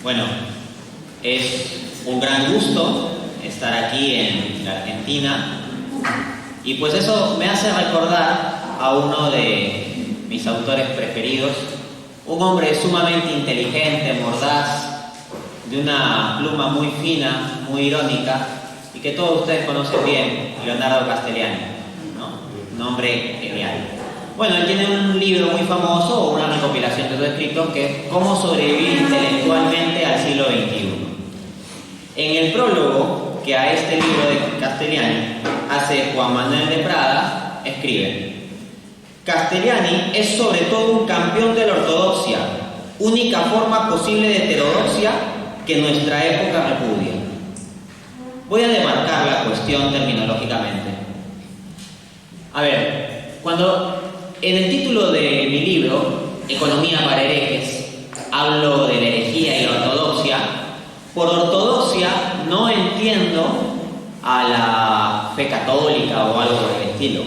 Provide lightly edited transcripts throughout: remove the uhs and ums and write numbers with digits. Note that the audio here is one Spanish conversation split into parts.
Bueno, es un gran gusto estar aquí en la Argentina y pues eso me hace recordar a uno de mis autores preferidos, un hombre sumamente inteligente, mordaz, de una pluma muy fina, muy irónica y que todos ustedes conocen bien, Leonardo Castellani, ¿no? Un hombre genial. Bueno, él tiene un libro muy famoso, una recopilación de sus escritos, que es Cómo sobrevivir intelectualmente al siglo XXI. En el prólogo que a este libro de Castellani hace Juan Manuel de Prada, escribe: Castellani es sobre todo un campeón de la ortodoxia, única forma posible de heterodoxia que nuestra época repudia. Voy a demarcar la cuestión terminológicamente. A ver, cuando en el título de mi libro, Economía para herejes, hablo de la herejía y la ortodoxia, por ortodoxia no entiendo a la fe católica o algo por el estilo.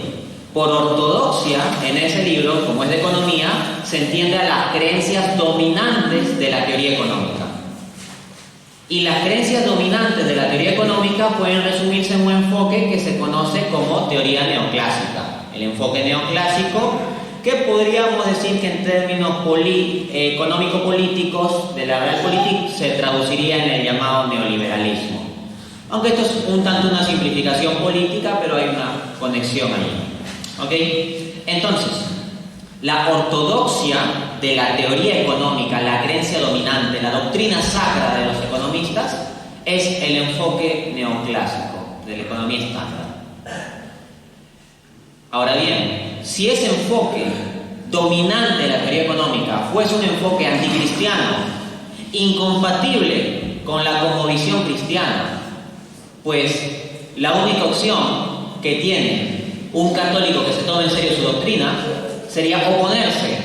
Por ortodoxia, en ese libro, como es de economía, se entiende a las creencias dominantes de la teoría económica. Y las creencias dominantes de la teoría económica pueden resumirse en un enfoque que se conoce como teoría neoclásica. El enfoque neoclásico, que podríamos decir que en términos económico-políticos de la Realpolitik se traduciría en el llamado neoliberalismo. Aunque esto es un tanto una simplificación política, pero hay una conexión ahí. ¿Ok? Entonces, la ortodoxia de la teoría económica, la creencia dominante, la doctrina sacra de los economistas, es el enfoque neoclásico de la economía estándar. Ahora bien, si ese enfoque dominante de la teoría económica fuese un enfoque anticristiano, incompatible con la cosmovisión cristiana, pues la única opción que tiene un católico que se tome en serio su doctrina sería oponerse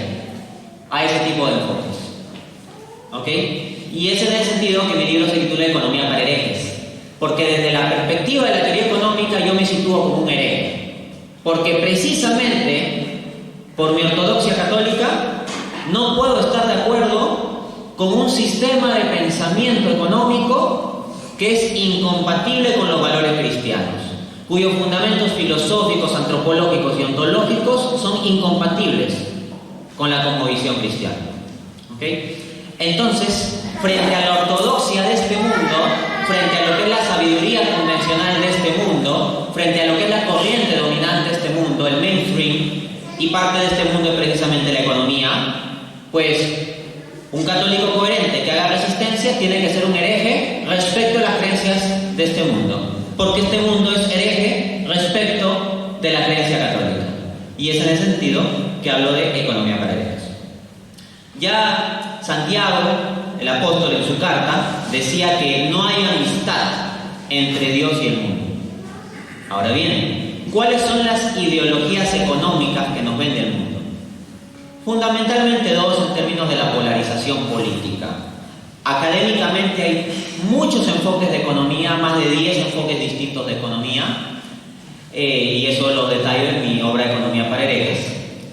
a ese tipo de enfoques. ¿Ok? Y es en ese sentido que mi libro se titula Economía para herejes, porque desde la perspectiva de la teoría económica yo me sitúo como un hereje. Porque precisamente, por mi ortodoxia católica, no puedo estar de acuerdo con un sistema de pensamiento económico que es incompatible con los valores cristianos, cuyos fundamentos filosóficos, antropológicos y ontológicos son incompatibles con la cosmovisión cristiana. ¿Ok? Entonces, frente a la ortodoxia de este mundo, frente a lo que es la sabiduría convencional de este mundo, frente a lo que es la corriente dominante de este mundo, el mainstream, y parte de este mundo es precisamente la economía, pues un católico coherente que haga resistencia tiene que ser un hereje respecto a las creencias de este mundo, porque este mundo es hereje respecto de la creencia católica. Y es en ese sentido que hablo de economía para herejes. Ya Santiago, el apóstol, en su carta, decía que no hay amistad entre Dios y el mundo. Ahora bien, ¿cuáles son las ideologías económicas que nos vende el mundo? Fundamentalmente dos en términos de la polarización política. Académicamente hay muchos enfoques de economía, más de 10 enfoques distintos de economía, y eso lo detallo en mi obra Economía para herejes,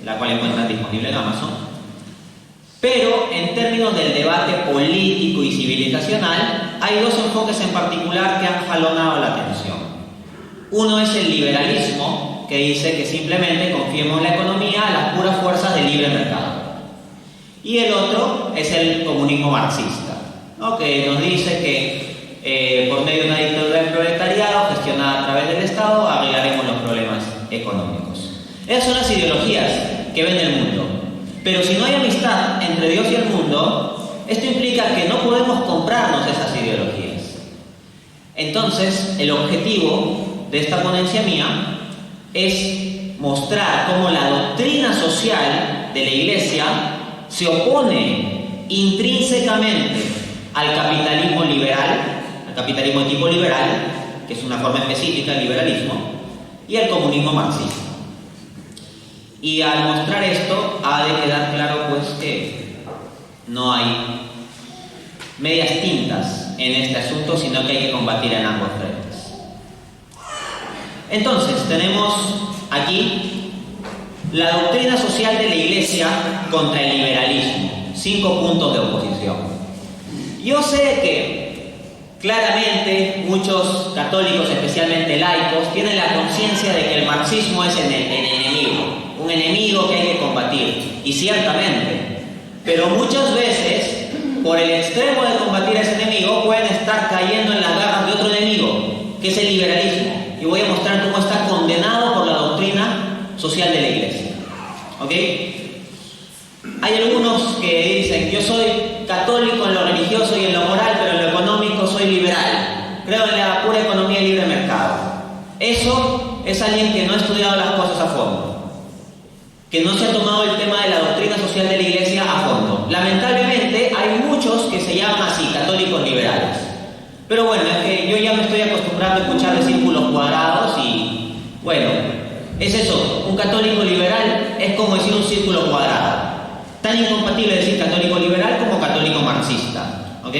la cual encuentran disponible en Amazon. Pero en términos del debate político y civilizacional, hay dos enfoques en particular que han jalonado la atención. Uno es el liberalismo, que dice que simplemente confiemos en la economía a las puras fuerzas del libre mercado. Y el otro es el comunismo marxista, ¿no? Que nos dice que por medio de una dictadura del proletariado gestionada a través del Estado arreglaremos los problemas económicos. Esas son las ideologías que vende el mundo. Pero si no hay amistad entre Dios y el mundo, esto implica que no podemos comprarnos esas ideologías. Entonces, el objetivo de esta ponencia mía es mostrar cómo la doctrina social de la Iglesia se opone intrínsecamente al capitalismo liberal, al capitalismo de tipo liberal, que es una forma específica del liberalismo, y al comunismo marxista. Y al mostrar esto, ha de quedar claro pues que no hay medias tintas en este asunto, sino que hay que combatir en ambos frentes. Entonces, tenemos aquí la doctrina social de la Iglesia contra el liberalismo. 5 puntos de oposición. Yo sé que claramente muchos católicos, especialmente laicos, tienen la conciencia de que el marxismo es el enemigo, un enemigo que hay que combatir, y ciertamente, pero muchas veces, por el extremo de combatir a ese enemigo, pueden estar cayendo en las garras de otro enemigo, que es el liberalismo, y voy a mostrar cómo está condenado por la doctrina social de la Iglesia. ¿Ok? Hay algunos que dicen, yo soy católico en lo religioso y en lo moral, pero en lo económico soy liberal. Creo en la pura economía y libre mercado. Eso es alguien que no ha estudiado las cosas a fondo, que no se ha tomado el tema de la doctrina social de la Iglesia a fondo. Lamentablemente hay muchos que se llaman así, católicos liberales. Pero bueno, es que yo ya me estoy acostumbrando a escuchar de círculos cuadrados y bueno, es eso, un católico liberal es como decir un círculo cuadrado. Tan incompatible decir católico liberal como católico marxista. ¿Ok?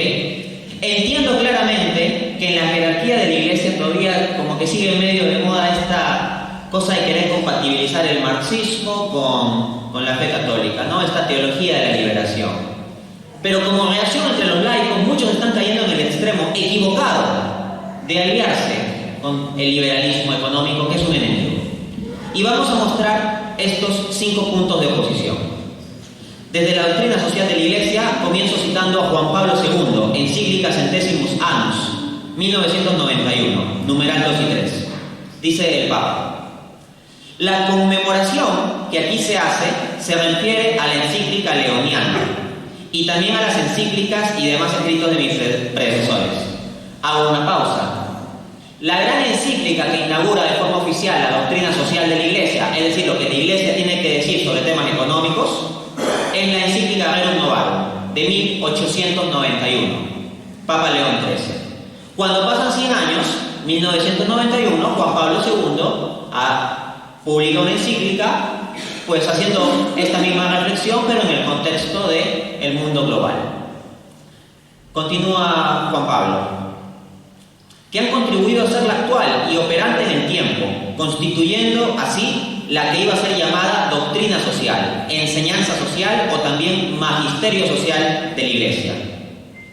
Entiendo claramente que en la jerarquía de la Iglesia todavía como que sigue medio de moda esta cosa de querer compatibilizar el marxismo con la fe católica, ¿no? Esta teología de la liberación. Pero como reacción entre los laicos, muchos están cayendo en el extremo equivocado de aliarse con el liberalismo económico, que es un enemigo. Y vamos a mostrar estos 5 puntos de oposición. Desde la doctrina social de la Iglesia, comienzo citando a Juan Pablo II, encíclica Centesimus Annus, 1991, numeral 2 y 3. Dice el Papa: la conmemoración que aquí se hace se refiere a la encíclica leoniana y también a las encíclicas y demás escritos de mis predecesores. Hago una pausa. La gran encíclica que inaugura de forma oficial la doctrina social de la Iglesia, es decir, lo que la Iglesia tiene que decir sobre temas económicos, es la encíclica Rerum Novarum, de 1891, Papa León XIII. Cuando pasan 100 años, 1991, Juan Pablo II publica una encíclica, pues haciendo esta misma reflexión, pero en el contexto del mundo global. Continúa Juan Pablo: que han contribuido a ser la actual y operante en el tiempo, constituyendo así la que iba a ser llamada doctrina social, enseñanza social o también magisterio social de la Iglesia.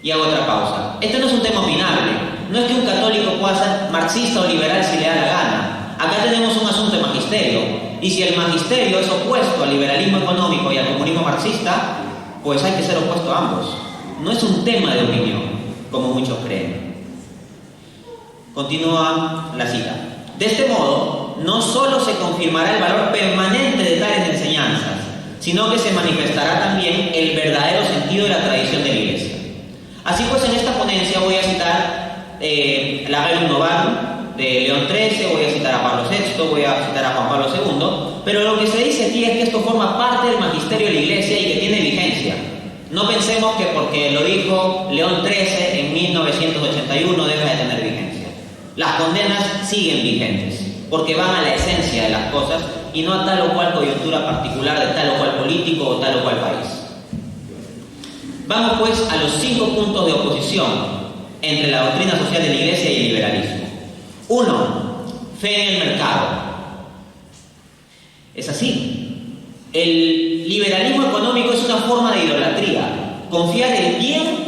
Y hago otra pausa. Este no es un tema opinable. No es que un católico pueda ser marxista o liberal si le da la gana. Acá tenemos un asunto de magisterio. Y si el magisterio es opuesto al liberalismo económico y al comunismo marxista, pues hay que ser opuesto a ambos. No es un tema de opinión, como muchos creen. Continúa la cita. De este modo, no solo se confirmará el valor permanente de tales enseñanzas, sino que se manifestará también el verdadero sentido de la tradición de la Iglesia. Así pues, en esta ponencia voy a citar la Rerum Novarum de León XIII, voy a citar a Pablo VI, voy a citar a Juan Pablo II, pero lo que se dice aquí es que esto forma parte del magisterio de la Iglesia y que tiene vigencia. No pensemos que porque lo dijo León XIII en 1981 deja de tener vigencia. Las condenas siguen vigentes, porque van a la esencia de las cosas y no a tal o cual coyuntura particular de tal o cual político o tal o cual país. Vamos pues a los 5 puntos de oposición entre la doctrina social de la Iglesia y el liberalismo. 1. Fe en el mercado. Es así. El liberalismo económico es una forma de idolatría. Confiar el bien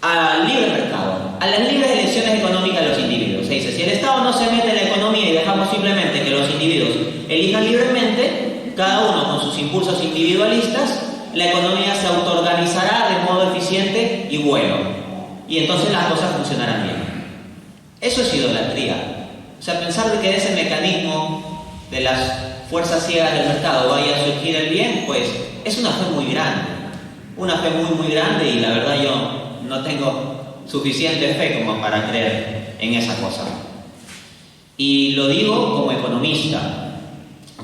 al libre mercado, a las libres elecciones económicas de los individuos. Se dice, si el Estado no se mete en la economía y dejamos simplemente que los individuos elijan libremente, cada uno con sus impulsos individualistas, la economía se autoorganizará de modo eficiente y bueno. Y entonces las cosas funcionarán bien. Eso es idolatría. O sea, pensar de que de ese mecanismo de las fuerzas ciegas del mercado vaya a surgir el bien, pues es una fe muy grande. Una fe muy, muy grande, y la verdad yo no tengo suficiente fe como para creer en esa cosa. Y lo digo como economista.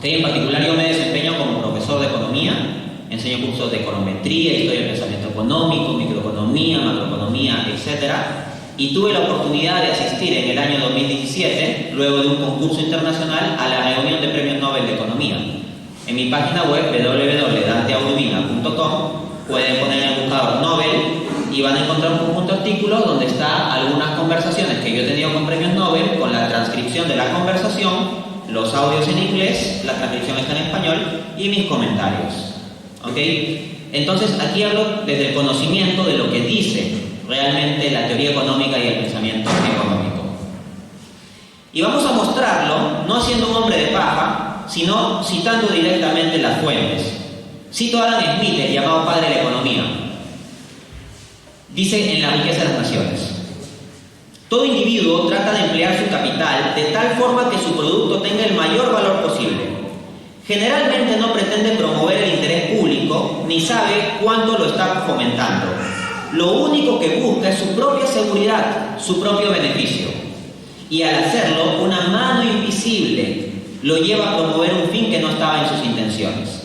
En particular yo me desempeño como profesor de economía, enseño cursos de econometría, historia del pensamiento económico, microeconomía, macroeconomía, etc. Y tuve la oportunidad de asistir en el año 2017, luego de un concurso internacional, a la reunión de premios Nobel de Economía. En mi página web www.danteaurbina.com pueden poner en el buscador Nobel y van a encontrar un conjunto de artículos donde están algunas conversaciones que yo he tenido con premios Nobel, con la transcripción de la conversación, los audios en inglés, la transcripción está en español y mis comentarios. ¿Ok? Entonces, aquí hablo desde el conocimiento de lo que dice realmente la teoría económica y el pensamiento económico. Y vamos a mostrarlo, no siendo un hombre de paja, sino citando directamente las fuentes. Cito a Adam Smith, el llamado padre de la economía. Dice en La riqueza de las naciones: todo individuo trata de emplear su capital de tal forma que su producto tenga el mayor valor posible. Generalmente no pretende promover el interés público ni sabe cuánto lo está fomentando. Lo único que busca es su propia seguridad, su propio beneficio. Y al hacerlo, una mano invisible lo lleva a promover un fin que no estaba en sus intenciones.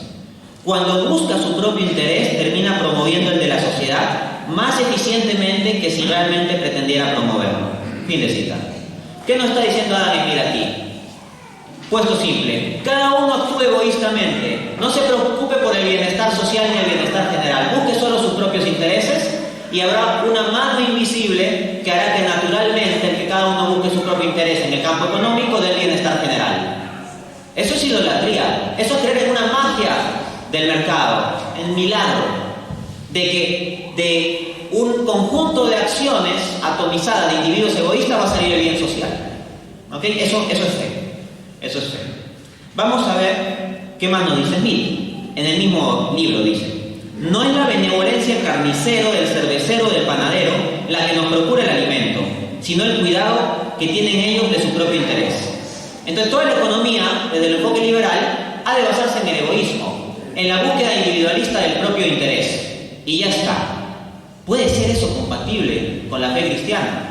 Cuando busca su propio interés, termina promoviendo el de la sociedad más eficientemente que si realmente pretendiera promoverlo. Fin de cita. ¿Qué nos está diciendo Adam Smith aquí? Puesto simple, cada uno actúe egoístamente, no se preocupe por el bienestar social ni el bienestar general, busque solo sus propios intereses y habrá una mano invisible que hará que naturalmente el que cada uno busque su propio interés en el campo económico del bienestar general. Eso es idolatría, eso es creer en una magia del mercado, en milagro, de que de un conjunto de acciones atomizadas de individuos egoístas va a salir el bien social. ¿Ok? Eso es fe. Eso es fe. Vamos a ver qué más nos dice Smith. En el mismo libro dice: no es la benevolencia del carnicero, del cervecero, del panadero la que nos procura el alimento, sino el cuidado que tienen ellos de su propio interés. Entonces toda la economía, desde el enfoque liberal, ha de basarse en el egoísmo, en la búsqueda individualista del propio interés. Y ya está. ¿Puede ser eso compatible con la fe cristiana?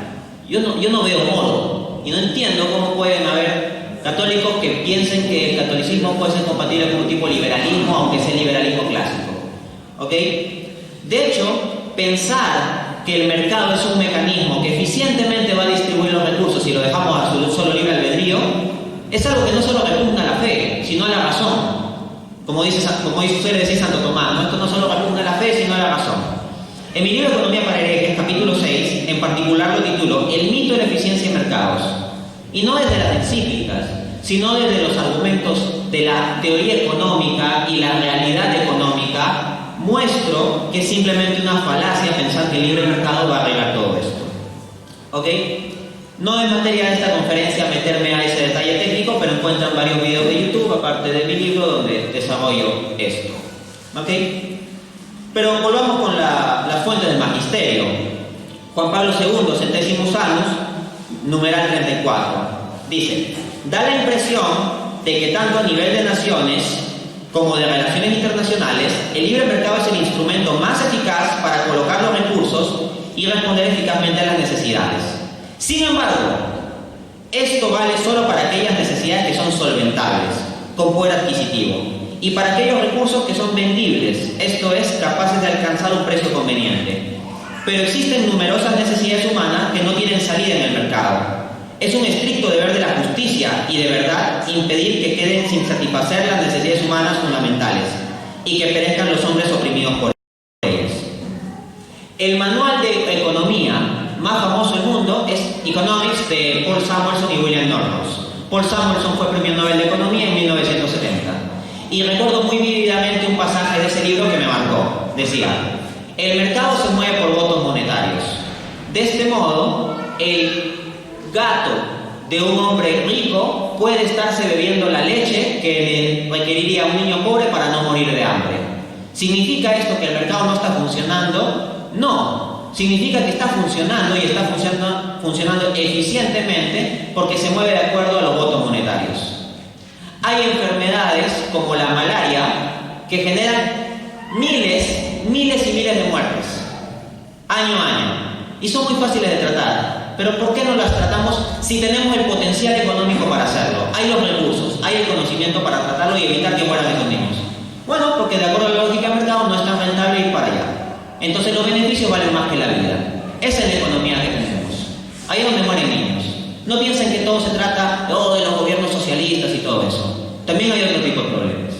Yo no veo modo, y no entiendo cómo pueden haber católicos que piensen que el catolicismo puede ser compatible con un tipo de liberalismo, aunque sea el liberalismo clásico. ¿Ok? De hecho, pensar que el mercado es un mecanismo que eficientemente va a distribuir los recursos y lo dejamos a su solo libre albedrío, es algo que no solo repugna a la fe, sino a la razón. Como suele decir Santo Tomás, ¿no? Esto no solo repugna a la fe, sino a la razón. En mi libro Economía para Herejes, capítulo 6, en particular lo titulo El mito de la eficiencia en mercados. Y no desde las encíclicas, sino desde los argumentos de la teoría económica y la realidad económica, muestro que es simplemente una falacia pensar que el libre mercado va a arreglar todo esto. ¿Ok? No es materia de esta conferencia meterme a ese detalle técnico, pero encuentran varios videos de YouTube, aparte de mi libro, donde desarrollo esto. ¿Ok? Pero volvamos con la fuente del magisterio. Juan Pablo II, Centésimos Annus, numeral 34, dice: da la impresión de que tanto a nivel de naciones como de relaciones internacionales, el libre mercado es el instrumento más eficaz para colocar los recursos y responder eficazmente a las necesidades. Sin embargo, esto vale solo para aquellas necesidades que son solventables, con poder adquisitivo, y para aquellos recursos que son vendibles, esto es, capaces de alcanzar un precio conveniente. Pero existen numerosas necesidades humanas que no tienen salida en el mercado. Es un estricto deber de la justicia y de verdad impedir que queden sin satisfacer las necesidades humanas fundamentales y que perezcan los hombres oprimidos por ellas. El manual de economía más famoso del mundo es Economics, de Paul Samuelson y William Norris. Paul Samuelson fue premio Nobel de Economía en 1970. Y recuerdo muy vívidamente un pasaje de ese libro que me marcó. Decía: el mercado se mueve por votos monetarios. De este modo, el gato de un hombre rico puede estarse bebiendo la leche que le requeriría un niño pobre para no morir de hambre. ¿Significa esto que el mercado no está funcionando? No. Significa que está funcionando y está funcionando eficientemente porque se mueve de acuerdo a los votos monetarios. Hay enfermedades como la malaria que generan miles y miles de muertes año a año y son muy fáciles de tratar. Pero ¿por qué no las tratamos si tenemos el potencial económico para hacerlo? Hay los recursos, hay el conocimiento para tratarlo y evitar que mueran esos niños. Bueno, porque de acuerdo a la lógica del mercado no es tan rentable ir para allá. Entonces los beneficios valen más que la vida. Esa es la economía que tenemos. Ahí es donde mueren niños. No piensen que todo se trata de los gobiernos socialistas y todo eso. También hay otro tipo de problemas.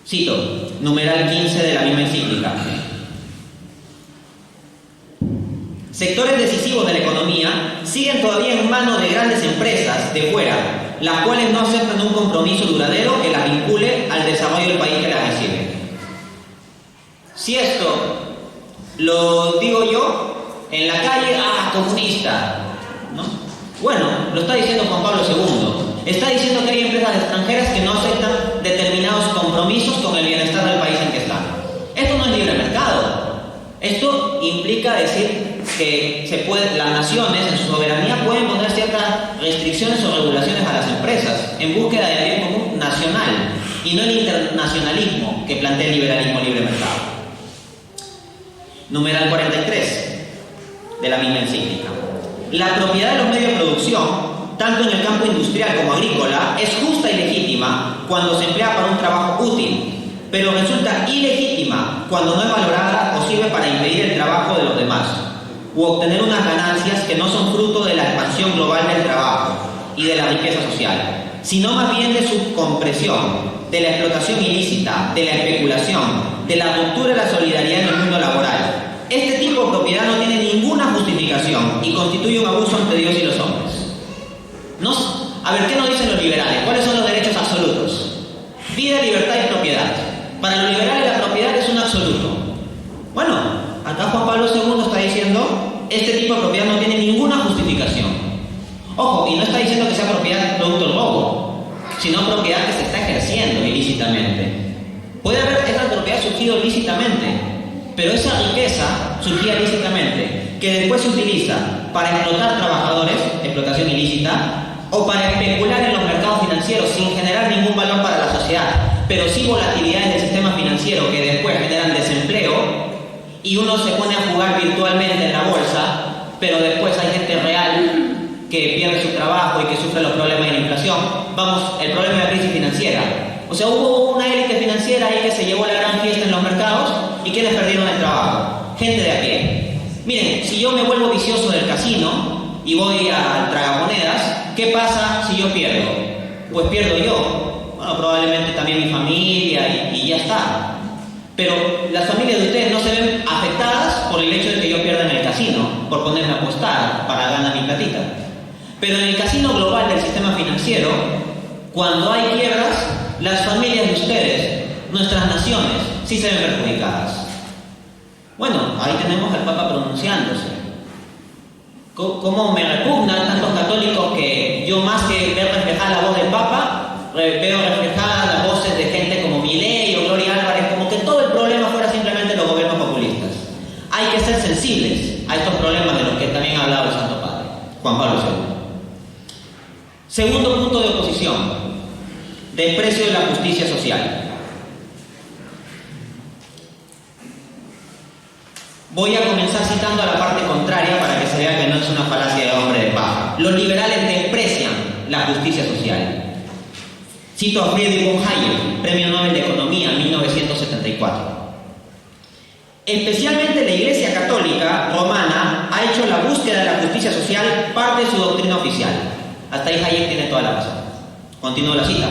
Cito, numeral 15 de la misma encíclica. Sectores decisivos de la economía siguen todavía en manos de grandes empresas de fuera, las cuales no aceptan un compromiso duradero que las vincule al desarrollo del país que las recibe. Si esto lo digo yo en la calle, comunista, ¿no? Bueno, lo está diciendo Juan Pablo II. Está diciendo que hay empresas extranjeras que no aceptan determinados compromisos con el bienestar del país en que están. Esto no es libre mercado. Esto implica decir que las naciones en su soberanía pueden poner ciertas restricciones o regulaciones a las empresas en búsqueda de bien común nacional y no el internacionalismo que plantea el liberalismo libre mercado. Numeral 43 de la misma encíclica. La propiedad de los medios de producción, tanto en el campo industrial como agrícola, es justa y legítima cuando se emplea para un trabajo útil, pero resulta ilegítima cuando no es valorada o sirve para impedir el trabajo de los demás, u obtener unas ganancias que no son fruto de la expansión global del trabajo y de la riqueza social, sino más bien de su compresión, de la explotación ilícita, de la especulación, de la ruptura de la solidaridad en el mundo laboral. Este tipo de propiedad no tiene ninguna justificación y constituye un abuso ante Dios y los hombres. A ver, ¿qué nos dicen los liberales? ¿Cuáles son los derechos absolutos? Vida, libertad y propiedad. Para los liberales la propiedad es un absoluto. Bueno, acá Juan Pablo II está diciendo este tipo de propiedad no tiene ninguna justificación. Ojo, y no está diciendo que sea propiedad producto del robo, sino propiedad que se está ejerciendo ilícitamente. Puede haber esa propiedad surgido ilícitamente, pero esa riqueza surgía ilícitamente, que después se utiliza para explotar trabajadores, explotación ilícita, o para especular en los mercados financieros sin generar ningún valor para la sociedad, pero sí volatilidades del sistema financiero que después generan desempleo y uno se pone a jugar virtualmente en la bolsa, pero después hay gente real que pierde su trabajo y que sufre los problemas de la inflación. Vamos, el problema de la crisis financiera. O sea, hubo una élite financiera ahí que se llevó la gran fiesta en los mercados y ¿quiénes perdieron el trabajo? Gente de a pie. Miren, si yo me vuelvo vicioso del casino y voy al tragamonedas, ¿qué pasa si yo pierdo? Pues pierdo yo. Bueno, probablemente también mi familia y ya está. Pero las familias de ustedes no se ven afectadas por el hecho de que yo pierda en el casino, por ponerme a apostar para ganar mi platita. Pero en el casino global del sistema financiero, cuando hay quiebras, las familias de ustedes, nuestras naciones, sí se ven perjudicadas. Bueno, ahí tenemos al Papa pronunciándose. ¿Cómo me repugnan tantos católicos que yo, más que ver reflejada la voz del Papa, veo reflejadas las voces de gente como Milei o Gloria Álvarez, como que todo el problema fuera simplemente los gobiernos populistas? Hay que ser sensibles a estos problemas de los que también ha hablado el Santo Padre, Juan Pablo II. Segundo punto de oposición: desprecio de la justicia social. Voy a comenzar citando a la parte contraria para que se vea que no es una falacia de hombre de paja. Los liberales desprecian la justicia social. Cito a Friedrich von Hayek, Premio Nobel de Economía, 1974. Especialmente la Iglesia Católica Romana ha hecho la búsqueda de la justicia social parte de su doctrina oficial. Hasta ahí Hayek tiene toda la razón. Continúo la cita.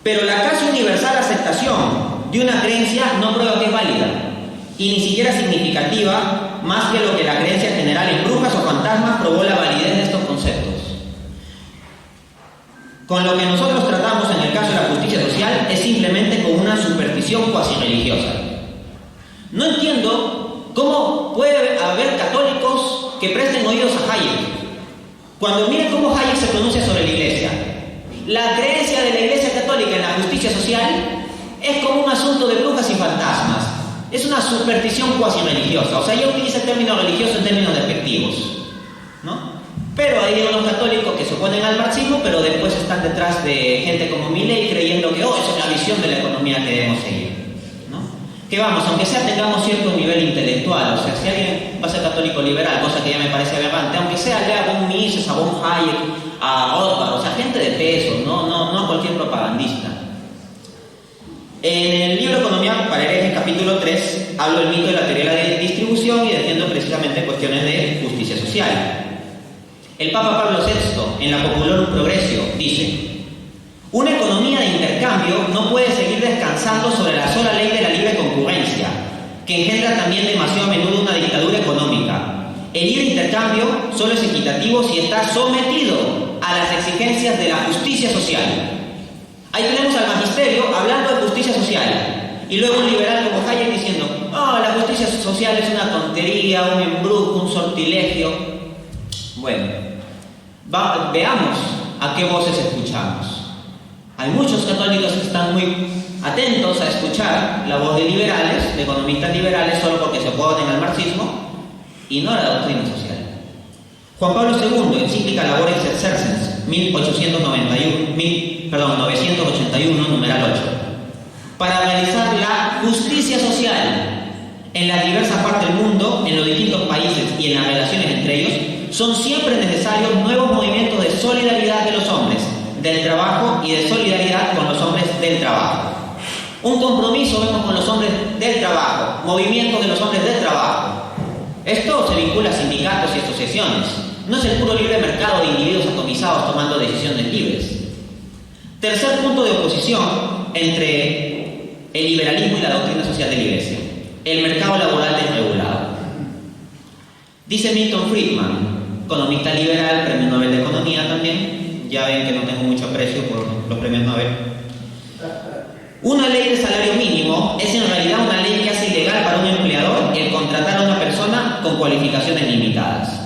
Pero la casi universal aceptación de una creencia no prueba que es válida, y ni siquiera significativa, más que lo que la creencia general en brujas o fantasmas probó la validez de estos conceptos. Con lo que nosotros tratamos en el caso de la justicia social es simplemente con una superstición cuasi religiosa. No entiendo cómo puede haber católicos que presten oídos a Hayek. Cuando miren cómo Hayek se pronuncia sobre la Iglesia, la creencia de la Iglesia Católica en la justicia social es como un asunto de brujas y fantasmas. Es una superstición cuasi religiosa. O sea, ella utiliza el término religioso en términos despectivos, ¿no? Pero hay unos católicos que se oponen al marxismo, pero después están detrás de gente como Milei creyendo que esa es la visión de la economía que debemos seguir, ¿no? Que vamos, aunque sea tengamos cierto nivel intelectual, o sea, si alguien va a ser católico liberal, cosa que ya me parece aberrante, aunque sea lea a von Mises, a von Hayek, a Rothbard, o sea, gente de peso, no a cualquier propagandista. En el libro Economía para herejes, capítulo 3, hablo del mito de la teoría de la distribución y defiendo precisamente cuestiones de justicia social. El Papa Pablo VI, en la Populorum Progressio, dice: una economía de intercambio no puede seguir descansando sobre la sola ley de la libre concurrencia, que engendra también demasiado a menudo una dictadura económica. El libre intercambio solo es equitativo si está sometido a las exigencias de la justicia social. Ahí tenemos al magisterio hablando de justicia social y luego un liberal como Hayek diciendo: oh, la justicia social es una tontería, un embrujo, un sortilegio. Bueno, veamos a qué voces escuchamos. Hay muchos católicos que están muy atentos a escuchar la voz de liberales, de economistas liberales, solo porque se oponen al marxismo y no a la doctrina social. Juan Pablo II, encíclica Labores Exercens, 981, numeral 8, para realizar la justicia social en las diversas partes del mundo, en los distintos países y en las relaciones entre ellos, son siempre necesarios nuevos movimientos de solidaridad de los hombres del trabajo y de solidaridad con los hombres del trabajo. Un compromiso vemos con los hombres del trabajo, movimientos de los hombres del trabajo. Esto se vincula a sindicatos y asociaciones. No es el puro libre mercado de individuos atomizados tomando decisiones libres. Tercer punto de oposición entre el liberalismo y la doctrina social de la Iglesia: el mercado laboral desregulado. Dice Milton Friedman, economista liberal, premio Nobel de Economía también. Ya ven que no tengo mucho aprecio por los premios Nobel. Una ley de salario mínimo es en realidad una ley que hace ilegal para un empleador el contratar a una persona con cualificaciones limitadas.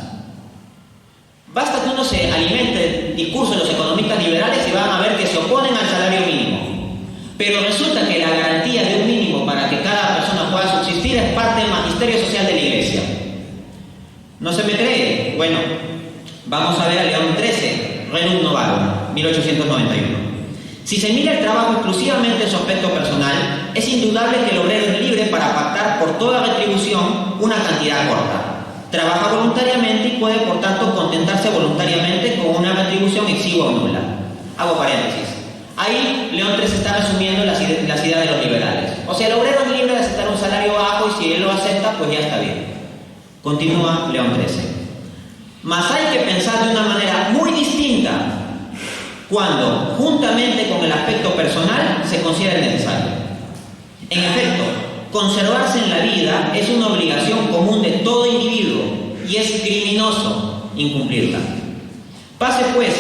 Basta que uno se alimente del discurso de los economistas liberales y van a ver que se oponen al salario mínimo. Pero resulta que la garantía de un mínimo para que cada persona pueda subsistir es parte del magisterio social de la Iglesia. ¿No se me cree? Bueno, vamos a ver a León XIII, Rerum Novarum, 1891. Si se mira el trabajo exclusivamente en su aspecto personal, es indudable que el obrero es libre para pactar por toda retribución una cantidad corta. Trabaja voluntariamente y puede, por tanto, contentarse voluntariamente con una retribución exigua o nula. Hago paréntesis. Ahí León XIII está resumiendo las ideas de los liberales. O sea, el obrero es libre de aceptar un salario bajo y si él lo acepta, pues ya está bien. Continúa León XIII. Mas hay que pensar de una manera muy distinta cuando, juntamente con el aspecto personal, se considera necesario. En efecto, conservarse en la vida es una obligación común de todo individuo y es criminoso incumplirla. Pase pues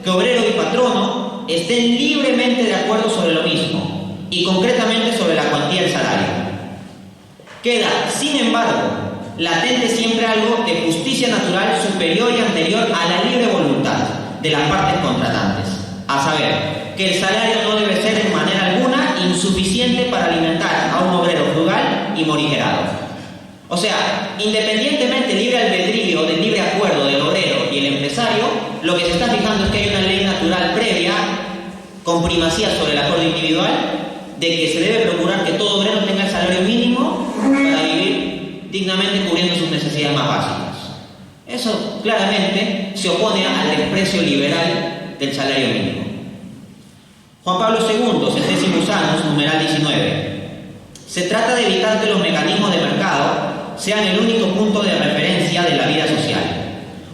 que obrero y patrono estén libremente de acuerdo sobre lo mismo y concretamente sobre la cuantía del salario. Queda, sin embargo, latente siempre algo de justicia natural superior y anterior a la libre voluntad de las partes contratantes, a saber, que el salario no debe ser en manera alguna insuficiente para alimentar a un obrero frugal y morigerado. O sea, independientemente del libre albedrío, del libre acuerdo del obrero y el empresario, lo que se está fijando es que hay una ley natural previa, con primacía sobre el acuerdo individual, de que se debe procurar que todo obrero tenga el salario mínimo para vivir dignamente cubriendo sus necesidades más básicas. Eso claramente se opone al desprecio liberal del salario mínimo. Juan Pablo II, Centesimus Annus, numeral 19. Se trata de evitar que los mecanismos de mercado sean el único punto de referencia de la vida social.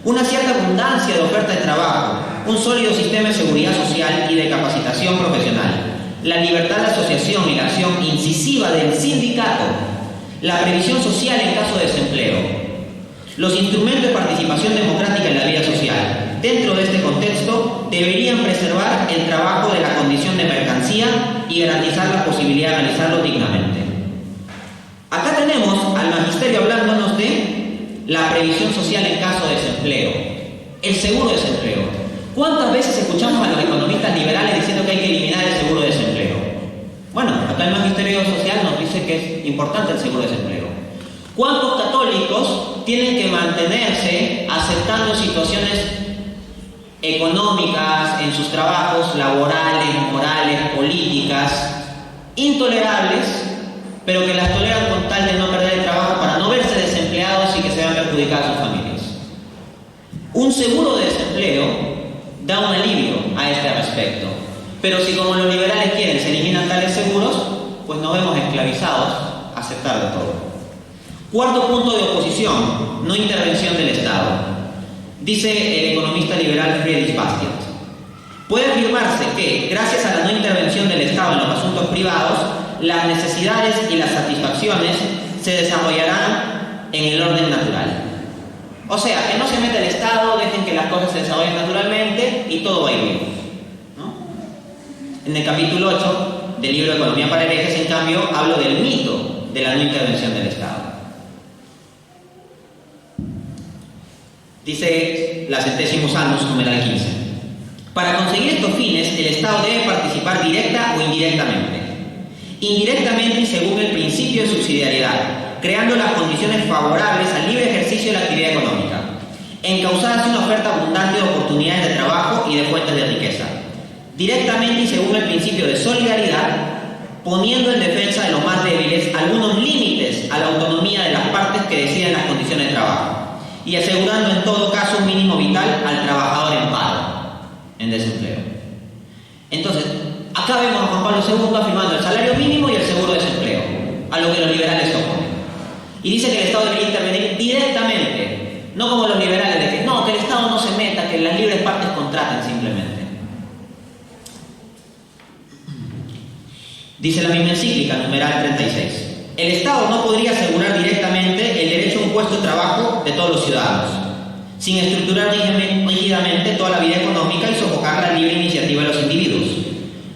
Una cierta abundancia de oferta de trabajo, un sólido sistema de seguridad social y de capacitación profesional, la libertad de asociación y la acción incisiva del sindicato, la previsión social en caso de desempleo, los instrumentos de participación democrática en la vida social, dentro de este contexto, deberían preservar el trabajo de la condición de mercancía y garantizar la posibilidad de realizarlo dignamente. Acá tenemos al magisterio hablándonos de la previsión social en caso de desempleo, el seguro de desempleo. ¿Cuántas veces escuchamos a los economistas liberales diciendo que hay que eliminar el seguro de desempleo? Bueno, acá el magisterio social nos dice que es importante el seguro de desempleo. ¿Cuántos católicos tienen que mantenerse aceptando situaciones económicas en sus trabajos, laborales, morales, políticas, intolerables, pero que las toleran con tal de no perder el trabajo para no verse desempleados y que se vean perjudicadas sus familias? Un seguro de desempleo da un alivio a este respecto, pero si como los liberales quieren se eliminan tales seguros, pues nos vemos esclavizados a aceptar de todo. Cuarto punto de oposición: no intervención del Estado. Dice el economista liberal Friedrich Bastiat: puede afirmarse que, gracias a la no intervención del Estado en los asuntos privados, las necesidades y las satisfacciones se desarrollarán en el orden natural. O sea, que no se mete el Estado, dejen que las cosas se desarrollen naturalmente y todo va a ir bien, ¿no? En el capítulo 8 del libro de Economía para herejes, en cambio, hablo del mito de la no intervención del Estado. Dice la Centesimus Annus, numeral 15. Para conseguir estos fines, el Estado debe participar directa o indirectamente. Indirectamente y según el principio de subsidiariedad, creando las condiciones favorables al libre ejercicio de la actividad económica, encauzadas en una oferta abundante de oportunidades de trabajo y de fuentes de riqueza. Directamente y según el principio de solidaridad, poniendo en defensa de los más débiles algunos límites a la autonomía de las partes que deciden las condiciones de trabajo, y asegurando en todo caso un mínimo vital al trabajador en paro, en desempleo. Entonces, acá vemos a Juan Pablo II afirmando el salario mínimo y el seguro de desempleo, a lo que los liberales se oponen. Y dice que el Estado debería intervenir directamente, no como los liberales de que no, que el Estado no se meta, que las libres partes contraten simplemente. Dice la misma encíclica, numeral 36. El Estado no podría asegurar directamente el derecho a un puesto de trabajo de todos los ciudadanos, sin estructurar rígidamente toda la vida económica y sofocar la libre iniciativa de los individuos,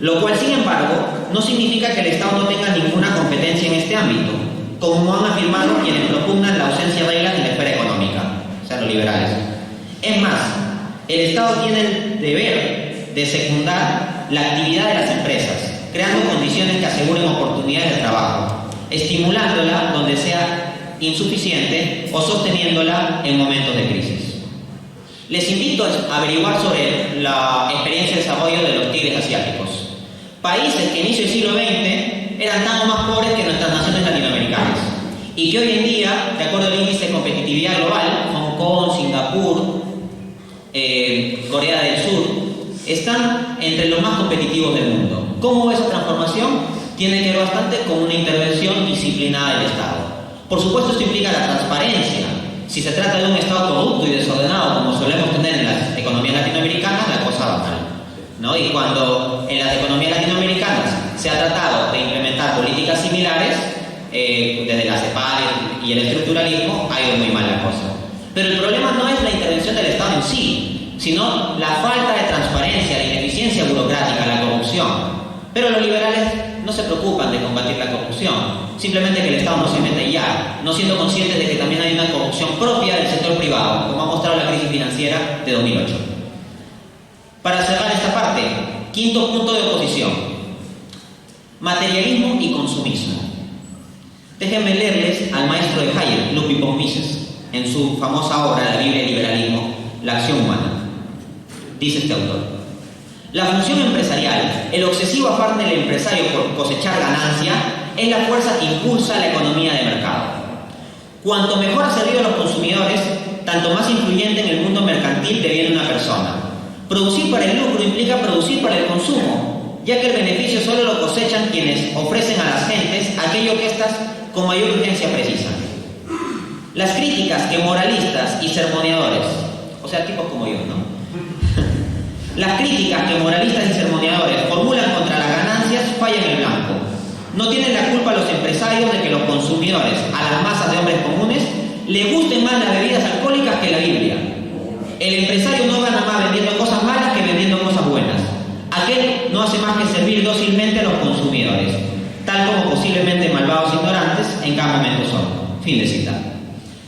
lo cual, sin embargo, no significa que el Estado no tenga ninguna competencia en este ámbito, como han afirmado quienes propugnan la ausencia de reglas en la esfera económica, o sea, los liberales. Es más, el Estado tiene el deber de secundar la actividad de las empresas, creando condiciones que aseguren oportunidades de trabajo, estimulándola donde sea insuficiente o sosteniéndola en momentos de crisis. Les invito a averiguar sobre la experiencia de desarrollo de los tigres asiáticos. Países que a inicio del siglo XX eran tan o más pobres que nuestras naciones latinoamericanas y que hoy en día, de acuerdo al índice de competitividad global, Hong Kong, Singapur, Corea del Sur, están entre los más competitivos del mundo. ¿Cómo esa transformación? Tiene que ver bastante con una intervención disciplinada del Estado. Por supuesto, esto implica la transparencia. Si se trata de un Estado corrupto y desordenado, como solemos tener en las economías latinoamericanas, la cosa va mal, ¿no? Y cuando en las economías latinoamericanas se ha tratado de implementar políticas similares, desde la CEPAL y el estructuralismo, ha ido muy mal la cosa. Pero el problema no es la intervención del Estado en sí, sino la falta de transparencia, la ineficiencia burocrática, la corrupción. Pero los liberales no se preocupan de combatir la corrupción, simplemente que el Estado no se mete ya, no siendo conscientes de que también hay una corrupción propia del sector privado, como ha mostrado la crisis financiera de 2008. Para cerrar esta parte, quinto punto de oposición: materialismo y consumismo. Déjenme leerles al maestro de Hayek, Ludwig von Mises, en su famosa obra La Biblia del Liberalismo, La acción humana. Dice este autor: la función empresarial, el obsesivo afán del empresario por cosechar ganancia, es la fuerza que impulsa la economía de mercado. Cuanto mejor ha servido a los consumidores, tanto más influyente en el mundo mercantil deviene una persona. Producir para el lucro implica producir para el consumo, ya que el beneficio solo lo cosechan quienes ofrecen a las gentes aquello que éstas con mayor urgencia precisan. Las críticas que moralistas y sermoneadores, o sea, tipos como yo, ¿no? Las críticas que moralistas y sermoneadores formulan contra las ganancias fallan en blanco. No tienen la culpa los empresarios de que los consumidores, a las masas de hombres comunes, les gusten más las bebidas alcohólicas que la Biblia. El empresario no gana más vendiendo cosas malas que vendiendo cosas buenas. Aquel no hace más que servir dócilmente a los consumidores, tal como posiblemente malvados ignorantes en cada momento son. Fin de cita.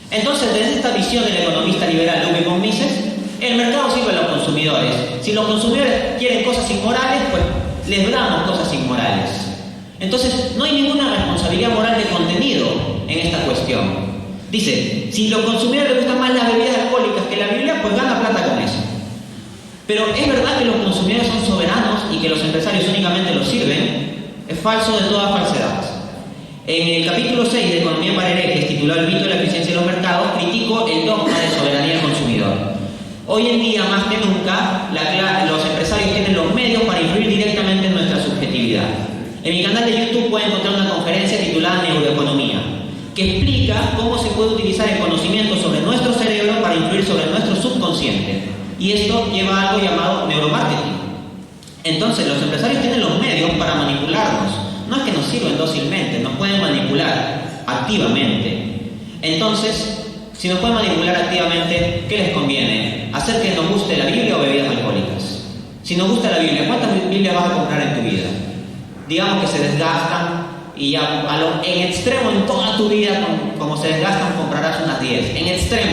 Entonces, desde esta visión del economista liberal Ludwig von Mises, el mercado sirve a los consumidores. Si los consumidores quieren cosas inmorales, pues les damos cosas inmorales. Entonces, no hay ninguna responsabilidad moral de contenido en esta cuestión. Dice, si los consumidores les gustan más las bebidas alcohólicas que la Biblia, pues gana plata con eso. Pero ¿es verdad que los consumidores son soberanos y que los empresarios únicamente los sirven? Es falso de todas falsedades. En el capítulo 6 de Economía para herejes, titulado El mito de la eficiencia de los mercados, critico el dogma de soberanía del consumidor. Hoy en día, más que nunca, los empresarios tienen los medios para influir directamente en nuestra subjetividad. En mi canal de YouTube pueden encontrar una conferencia titulada Neuroeconomía, que explica cómo se puede utilizar el conocimiento sobre nuestro cerebro para influir sobre nuestro subconsciente. Y esto lleva a algo llamado neuromarketing. Entonces, los empresarios tienen los medios para manipularnos. No es que nos sirven dócilmente, nos pueden manipular activamente. Entonces, si nos pueden manipular activamente, ¿qué les conviene? ¿Hacer que nos guste la Biblia o bebidas alcohólicas? Si nos gusta la Biblia, ¿cuántas Biblias vas a comprar en tu vida? Digamos que se desgastan y ya en extremo en toda tu vida, como se desgastan, comprarás unas 10. En extremo.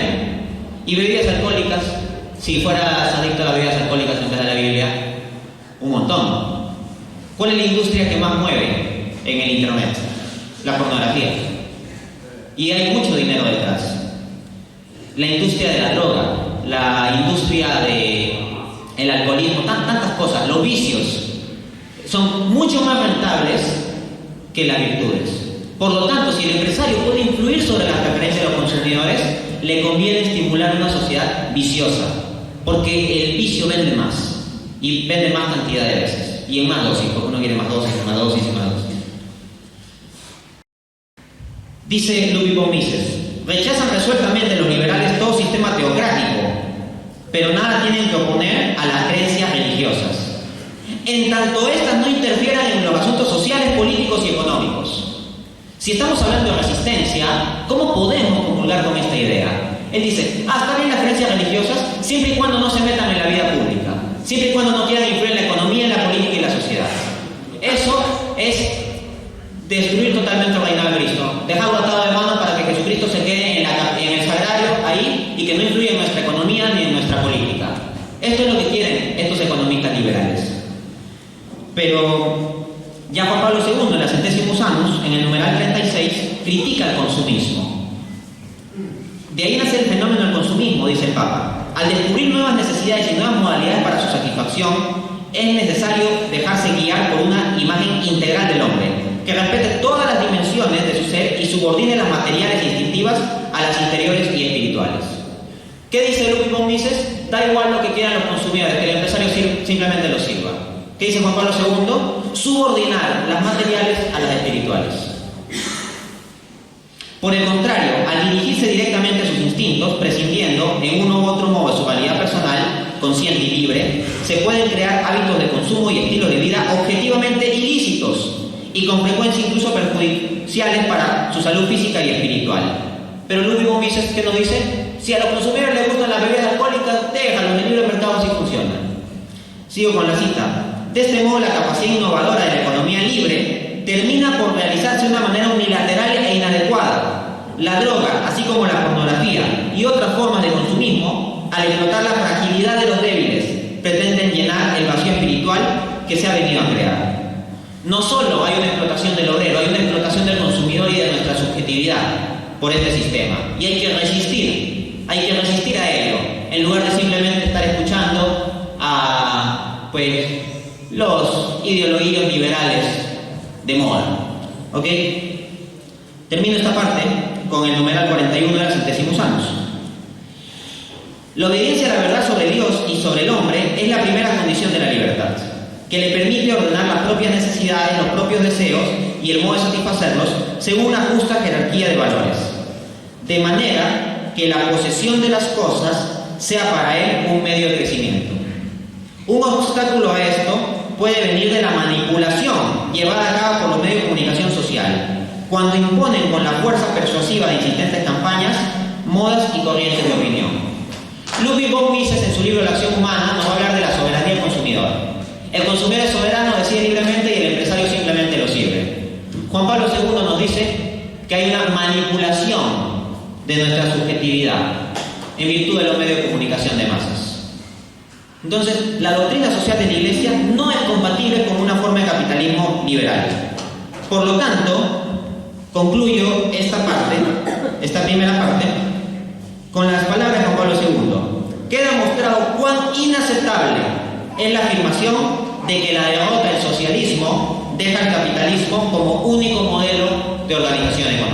Y bebidas alcohólicas, si fueras adicto a las bebidas alcohólicas en vez de la Biblia, un montón. ¿Cuál es la industria que más mueve en el internet? La pornografía. Y hay mucho dinero detrás. La industria de la droga, la industria del alcoholismo, tantas cosas, los vicios son mucho más rentables que las virtudes. Por lo tanto, si el empresario puede influir sobre las preferencias de los consumidores, le conviene estimular una sociedad viciosa, porque el vicio vende más, y vende más cantidad de veces, y en más dosis, porque uno quiere más dosis, más dosis y más dosis. Dice Ludwig von Mises: rechazan resueltamente los liberales todo sistema teocrático, pero nada tienen que oponer a las creencias religiosas, en tanto éstas no interfieran en los asuntos sociales, políticos y económicos. Si estamos hablando de resistencia, ¿cómo podemos comulgar con esta idea? Él dice, está bien las creencias religiosas siempre y cuando no se metan en la vida pública, siempre y cuando no quieran influir en la economía, en la política y la sociedad. Eso es destruir totalmente el reinado de Cristo, dejarlo atado de mano para que Jesucristo se quede en el sagrario ahí y que no influya en nuestra economía ni en nuestra política. Esto es lo que quieren estos economistas liberales. Pero ya Juan Pablo II, en la Centesimus Annus, en el numeral 36, critica el consumismo. De ahí nace el fenómeno del consumismo, dice el Papa. Al descubrir nuevas necesidades y nuevas modalidades para su satisfacción, es necesario dejarse guiar por una imagen integral del hombre, que respete todas las dimensiones de su ser y subordine las materiales e instintivas a las interiores y espirituales. ¿Qué dice Ludwig von Mises? Da igual lo que quieran los consumidores, que el empresario simplemente lo sirva. ¿Qué dice Juan Pablo II? Subordinar las materiales a las espirituales. Por el contrario, al dirigirse directamente a sus instintos, prescindiendo en uno u otro modo de su calidad personal, consciente y libre, se pueden crear hábitos de consumo y estilos de vida objetivamente ilícitos y con frecuencia incluso perjudiciales para su salud física y espiritual. Pero Ludwig von Mises, ¿qué nos dice? Si a los consumidores les gustan las bebidas alcohólicas, déjalos, en el libre mercado así funciona. Sigo con la cita. De este modo, la capacidad innovadora de la economía libre termina por realizarse de una manera unilateral e inadecuada. La droga, así como la pornografía y otras formas de consumismo, al explotar la fragilidad de los débiles, pretenden llenar el vacío espiritual que se ha venido a crear. No solo hay una explotación del obrero, hay una explotación del consumidor y de nuestra subjetividad por este sistema. Y hay que resistir a ello, en lugar de simplemente estar escuchando a, los ideologías liberales de moda. ¿Ok? Termino esta parte con el numeral 41 de la Centesimus Annus. La obediencia a la verdad sobre Dios y sobre el hombre es la primera condición de la libertad, que le permite ordenar las propias necesidades, los propios deseos y el modo de satisfacerlos según una justa jerarquía de valores, de manera que la posesión de las cosas sea para él un medio de crecimiento. Un obstáculo a esto puede venir de la manipulación llevada a cabo por los medios de comunicación social, cuando imponen con la fuerza persuasiva de insistentes campañas, modas y corrientes de opinión. Ludwig von Mises, en su libro La acción humana, nos va a hablar de la soberanía del consumidor. El consumidor es soberano, decide libremente y el empresario simplemente lo sirve. Juan Pablo II nos dice que hay una manipulación de nuestra subjetividad en virtud de los medios de comunicación de masas. Entonces, la doctrina social de la Iglesia no es compatible con una forma de capitalismo liberal. Por lo tanto, concluyo esta primera parte, con las palabras de Juan Pablo II. Queda mostrado cuán inaceptable es la afirmación de que la derrota del socialismo deja el capitalismo como único modelo de organización económica.